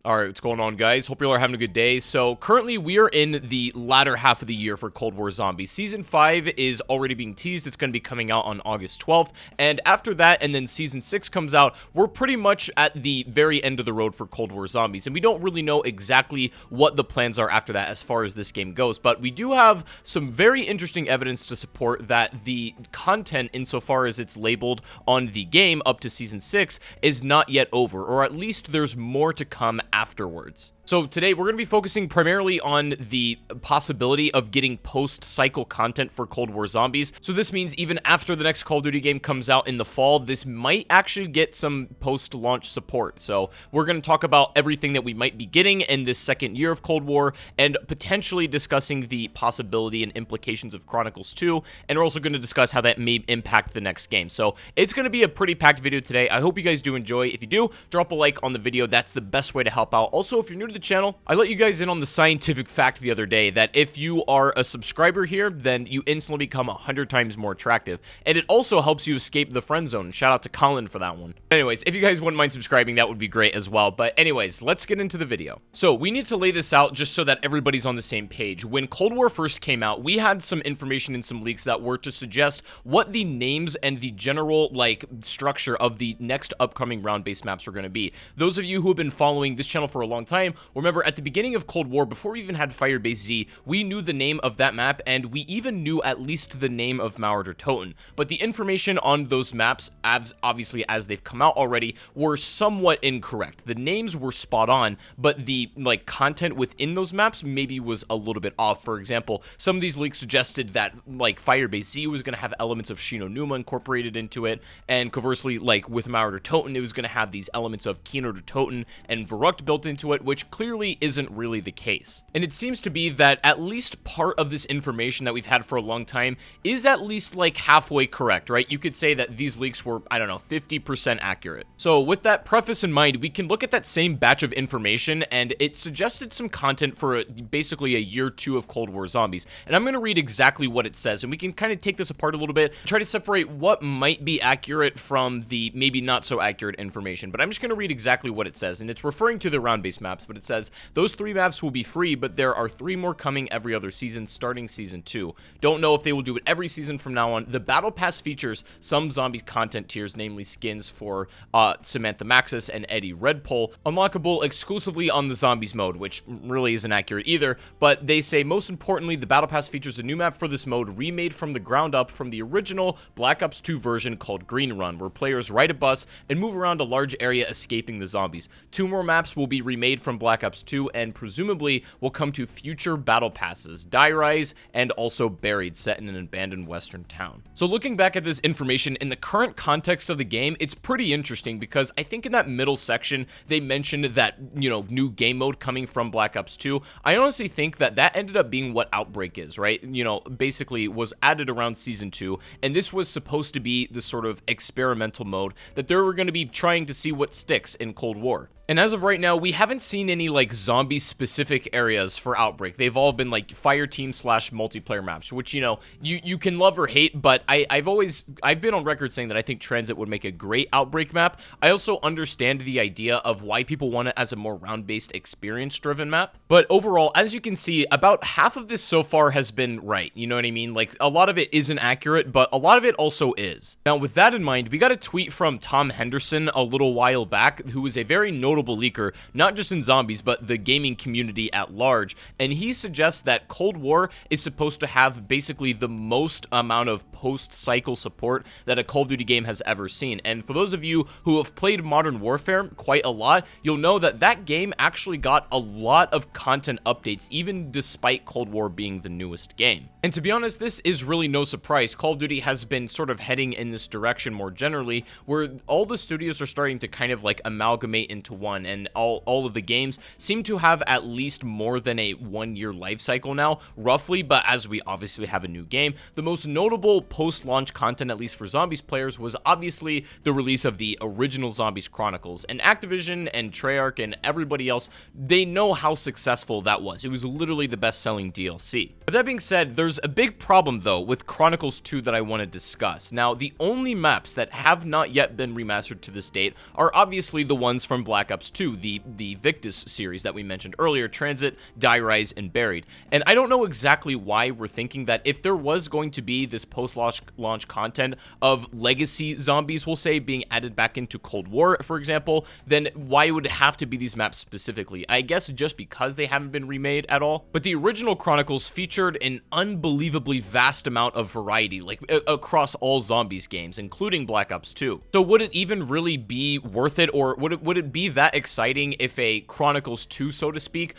Alright, what's going on, guys? Hope you all are having a good day. So, currently, we are in the latter half of the year for Cold War Zombies. Season 5 is already being teased. It's going to be coming out on August 12th. And after that, and then Season 6 comes out, we're pretty much at the very end of the road for Cold War Zombies. And we don't really know exactly what the plans are after that as far as this game goes. But we do have some very interesting evidence to support that the content, insofar as it's labeled on the game up to Season 6, is not yet over. Or at least there's more to come afterwards. So today we're going to be focusing primarily on the possibility of getting post-cycle content for Cold War Zombies. So this means even after the next Call of Duty game comes out in the fall, this might actually get some post-launch support. So we're going to talk about everything that we might be getting in this second year of Cold War and potentially discussing the possibility and implications of Chronicles 2. And we're also going to discuss how that may impact the next game. So it's going to be a pretty packed video today. I hope you guys do enjoy. If you do, drop a like on the video. That's the best way to help out. Also, if you're new to the channel, I let you guys in on the scientific fact the other day that if you are a subscriber here, then you instantly become 100 times more attractive, and it also helps you escape the friend zone. Shout out to Colin for that one. Anyways, if you guys wouldn't mind subscribing, that would be great as well. But anyways, let's get into the video. So we need to lay this out just so that everybody's on the same page. When Cold War first came out, we had some information and some leaks that were to suggest what the names and the general structure of the next upcoming round-based maps were going to be. Those of you who have been following this channel for a long time remember at the beginning of Cold War, before we even had Firebase Z, we knew the name of that map, and we even knew at least the name of Mauer Toten. But the information on those maps, obviously as they've come out already, were somewhat incorrect. The names were spot on, but the content within those maps maybe was a little bit off. For example, some of these leaks suggested that Firebase Z was going to have elements of Shino Numa incorporated into it, and conversely, with Mauer Toten, it was going to have these elements of Kino Toten and Verrucht built into it, which clearly isn't really the case. And it seems to be that at least part of this information that we've had for a long time is at least halfway correct, right? You could say that these leaks were, I don't know, 50% accurate. So with that preface in mind, we can look at that same batch of information, and it suggested some content for basically a year 2 of Cold War Zombies. And I'm going to read exactly what it says, and we can kind of take this apart a little bit, try to separate what might be accurate from the maybe not so accurate information. But I'm just going to read exactly what it says, and it's referring to the round-based maps, but it says, those 3 maps will be free, but there are 3 more coming every other season starting Season 2. Don't know if they will do it every season from now on. The Battle Pass features some zombie content tiers, namely skins for Samantha Maxis and Eddie Redpole, unlockable exclusively on the Zombies mode, which really isn't accurate either, but they say most importantly, the Battle Pass features a new map for this mode remade from the ground up from the original Black Ops 2 version called Green Run, where players ride a bus and move around a large area escaping the zombies. 2 more maps will be remade from Black Ops 2 and presumably will come to future battle passes, Die Rise, and also Buried, set in an abandoned western town. So looking back at this information in the current context of the game, it's pretty interesting because I think in that middle section they mentioned that, new game mode coming from Black Ops 2. I honestly think that ended up being what Outbreak is, right? Basically was added around Season 2, and this was supposed to be the sort of experimental mode that they were going to be trying to see what sticks in Cold War. And as of right now, we haven't seen any zombie-specific areas for Outbreak. They've all been fire team / multiplayer maps, which you can love or hate. But I've been on record saying that I think Transit would make a great Outbreak map. I also understand the idea of why people want it as a more round-based, experience-driven map. But overall, as you can see, about half of this so far has been right. You know what I mean? A lot of it isn't accurate, but a lot of it also is. Now, with that in mind, we got a tweet from Tom Henderson a little while back, who is a very notable leaker, not just in Zombies, but the gaming community at large, and he suggests that Cold War is supposed to have basically the most amount of post-cycle support that a Call of Duty game has ever seen. And for those of you who have played Modern Warfare quite a lot, you'll know that that game actually got a lot of content updates, even despite Cold War being the newest game. And to be honest, this is really no surprise. Call of Duty has been sort of heading in this direction more generally, where all the studios are starting to kind of amalgamate into one, and all of the games seem to have at least more than a 1-year life cycle now, roughly. But as we obviously have a new game, the most notable post-launch content, at least for Zombies players, was obviously the release of the original Zombies Chronicles. And Activision and Treyarch and everybody else, they know how successful that was. It was literally the best-selling DLC. With that being said, there's a big problem though with Chronicles 2 that I want to discuss. Now, the only maps that have not yet been remastered to this date are obviously the ones from Black Ops Ops 2, the Victus series that we mentioned earlier, Transit, Die, Rise, and Buried. And I don't know exactly why we're thinking that if there was going to be this post-launch content of legacy zombies, we'll say, being added back into Cold War, for example, then why would it have to be these maps specifically? I guess just because they haven't been remade at all. But the original Chronicles featured an unbelievably vast amount of variety, like across all Zombies games, including Black Ops 2. So would it even really be worth it, or would it be that exciting if a Chronicles 2, so to speak,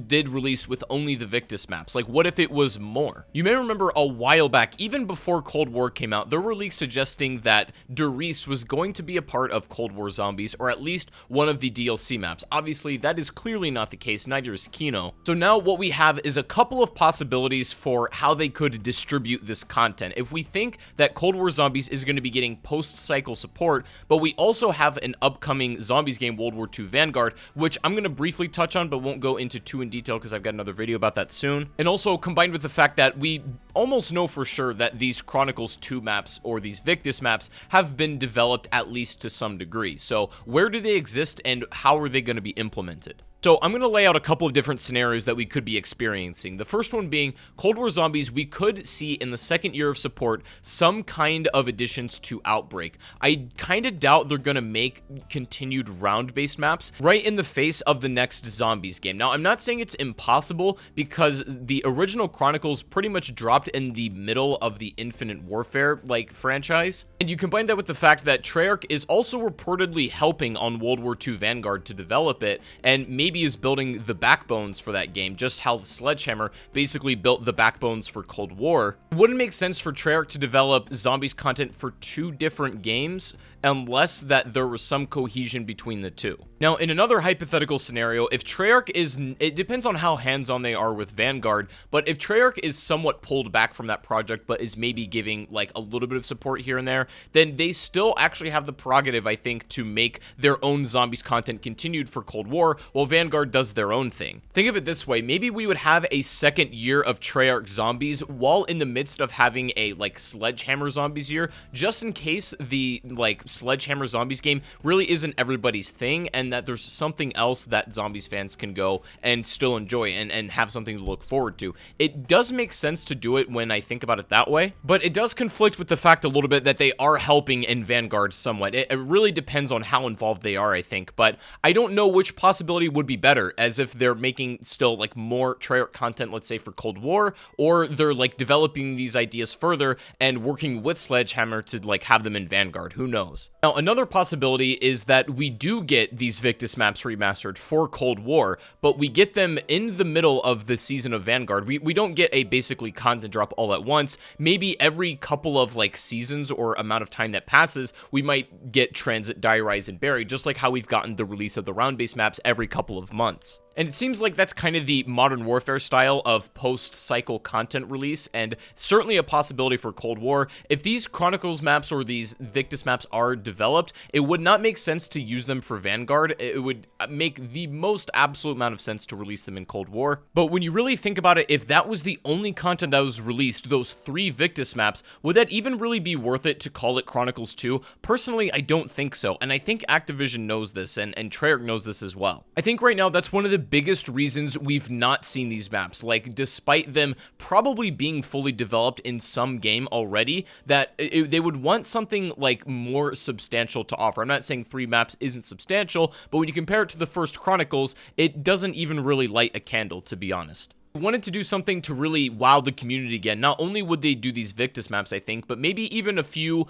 did release with only the Victus maps? Like, what if it was more? You may remember a while back, even before Cold War came out, there were leaks suggesting that Doris was going to be a part of Cold War Zombies, or at least one of the DLC maps. Obviously, that is clearly not the case, neither is Kino. So now what we have is a couple of possibilities for how they could distribute this content. If we think that Cold War Zombies is going to be getting post-cycle support, but we also have an upcoming Zombies game, World War II Vanguard, which I'm going to briefly touch on, but won't go into too in detail because I've got another video about that soon. And also combined with the fact that we almost know for sure that these Chronicles 2 maps, or these Victus maps, have been developed at least to some degree. So where do they exist and how are they going to be implemented? So I'm going to lay out a couple of different scenarios that we could be experiencing. The first one being Cold War Zombies, we could see in the second year of support some kind of additions to Outbreak. I kind of doubt they're going to make continued round-based maps right in the face of the next Zombies game. Now, I'm not saying it's impossible because the original Chronicles pretty much dropped in the middle of the Infinite Warfare franchise. And you combine that with the fact that Treyarch is also reportedly helping on World War II Vanguard to develop it, and maybe is building the backbones for that game, just how Sledgehammer basically built the backbones for Cold War. It wouldn't make sense for Treyarch to develop Zombies content for two different games unless that there was some cohesion between the two. Now, in another hypothetical scenario, if Treyarch is, it depends on how hands-on they are with Vanguard, but if Treyarch is somewhat pulled back from that project, but is maybe giving like a little bit of support here and there, then they still actually have the prerogative, I think, to make their own Zombies content continued for Cold War, while Vanguard does their own thing. Think of it this way, maybe we would have a second year of Treyarch Zombies while in the midst of having a Sledgehammer Zombies year, just in case the Sledgehammer Zombies game really isn't everybody's thing, and that there's something else that Zombies fans can go and still enjoy and have something to look forward to. It does make sense to do it when I think about it that way, but it does conflict with the fact a little bit that they are helping in Vanguard somewhat. It really depends on how involved they are, I think, but I don't know which possibility would be better, as if they're making still more Treyarch content, let's say for Cold War, or they're developing these ideas further and working with Sledgehammer to have them in Vanguard. Who knows? Now, another possibility is that we do get these Victus maps remastered for Cold War, but we get them in the middle of the season of Vanguard. We don't get a basically content drop all at once. Maybe every couple of seasons or amount of time that passes, we might get Transit, Die, Rise, and Buried, just like how we've gotten the release of the round-based maps every couple of months. And it seems like that's kind of the Modern Warfare style of post-cycle content release, and certainly a possibility for Cold War. If these Chronicles maps or these Victus maps are developed, it would not make sense to use them for Vanguard. It would make the most absolute amount of sense to release them in Cold War. But when you really think about it, if that was the only content that was released, those 3 Victus maps, would that even really be worth it to call it Chronicles 2? Personally, I don't think so, and I think Activision knows this, and Treyarch knows this as well. I think right now that's one of the biggest reasons we've not seen these maps, despite them probably being fully developed in some game already, that they would want something more substantial to offer. I'm not saying 3 maps isn't substantial, but when you compare it to the first Chronicles, it doesn't even really light a candle, to be honest. Wanted to do something to really wow the community again. Not only would they do these Victus maps, I think, but maybe even a few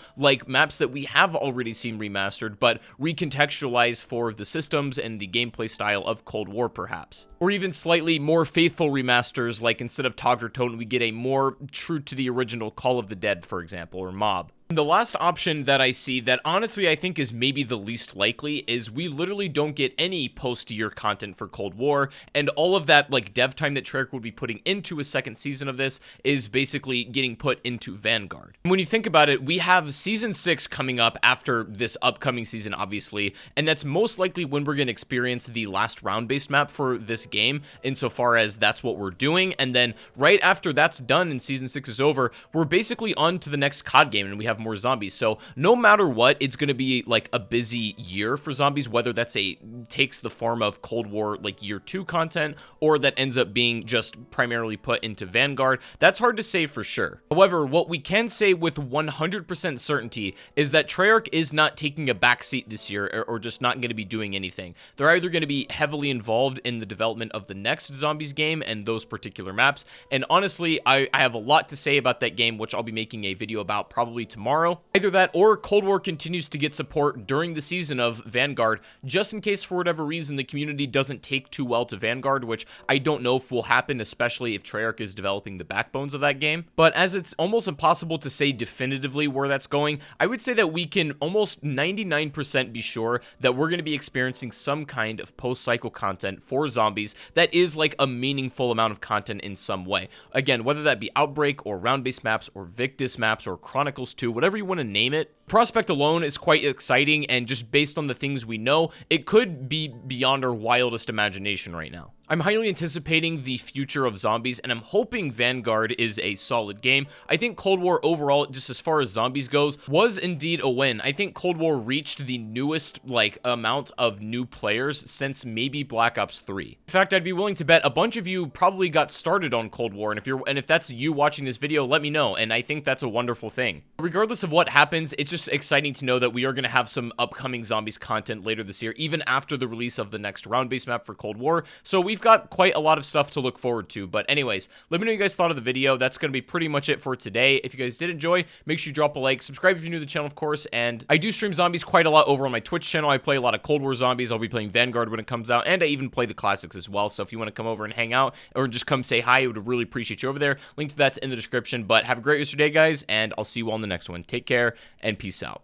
maps that we have already seen remastered, but recontextualized for the systems and the gameplay style of Cold War, perhaps. Or even slightly more faithful remasters, instead of Togg or Toten, we get a more true to the original Call of the Dead, for example, or Mob. The last option that I see that honestly I think is maybe the least likely is we literally don't get any post-year content for Cold War, and all of that dev time that Treyarch would be putting into a second season of this is basically getting put into Vanguard. And when you think about it, we have Season 6 coming up after this upcoming season, obviously, and that's most likely when we're going to experience the last round-based map for this game, insofar as that's what we're doing, and then right after that's done and Season 6 is over, we're basically on to the next COD game, and we have more zombies. So no matter what, it's going to be like a busy year for zombies, whether that's takes the form of Cold War like year 2 content, or that ends up being just primarily put into Vanguard. That's hard to say for sure. However, what we can say with 100% certainty is that Treyarch is not taking a backseat this year, or just not going to be doing anything. They're either going to be heavily involved in the development of the next Zombies game and those particular maps, and honestly, I have a lot to say about that game, which I'll be making a video about probably tomorrow. Either that, or Cold War continues to get support during the season of Vanguard, just in case for whatever reason the community doesn't take too well to Vanguard, which I don't know if will happen, especially if Treyarch is developing the backbones of that game. But as it's almost impossible to say definitively where that's going, I would say that we can almost 99% be sure that we're going to be experiencing some kind of post-cycle content for Zombies that is like a meaningful amount of content in some way. Again, whether that be Outbreak or round-based maps or Victus maps or Chronicles 2, whatever you want to name it, prospect alone is quite exciting, and just based on the things we know, it could be beyond our wildest imagination right now. I'm highly anticipating the future of Zombies, and I'm hoping Vanguard is a solid game. I think Cold War overall, just as far as Zombies goes, was indeed a win. I think Cold War reached the newest amount of new players since maybe Black Ops 3. In fact, I'd be willing to bet a bunch of you probably got started on Cold War, and if that's you watching this video, let me know, and I think that's a wonderful thing. Regardless of what happens, it's just exciting to know that we are going to have some upcoming Zombies content later this year, even after the release of the next round-based map for Cold War. So we've got quite a lot of stuff to look forward to. But anyways, let me know what you guys thought of the video. That's going to be pretty much it for today. If you guys did enjoy, make sure you drop a like, subscribe if you're new to the channel, of course, and I do stream Zombies quite a lot over on my Twitch channel. I play a lot of Cold War Zombies. I'll be playing Vanguard when it comes out, and I even play the classics as well. So if you want to come over and hang out, or just come say hi, I would really appreciate you over there. Link to that's in the description. But have a great rest of your day, guys, and I'll see you all in the next one. Take care, and peace out.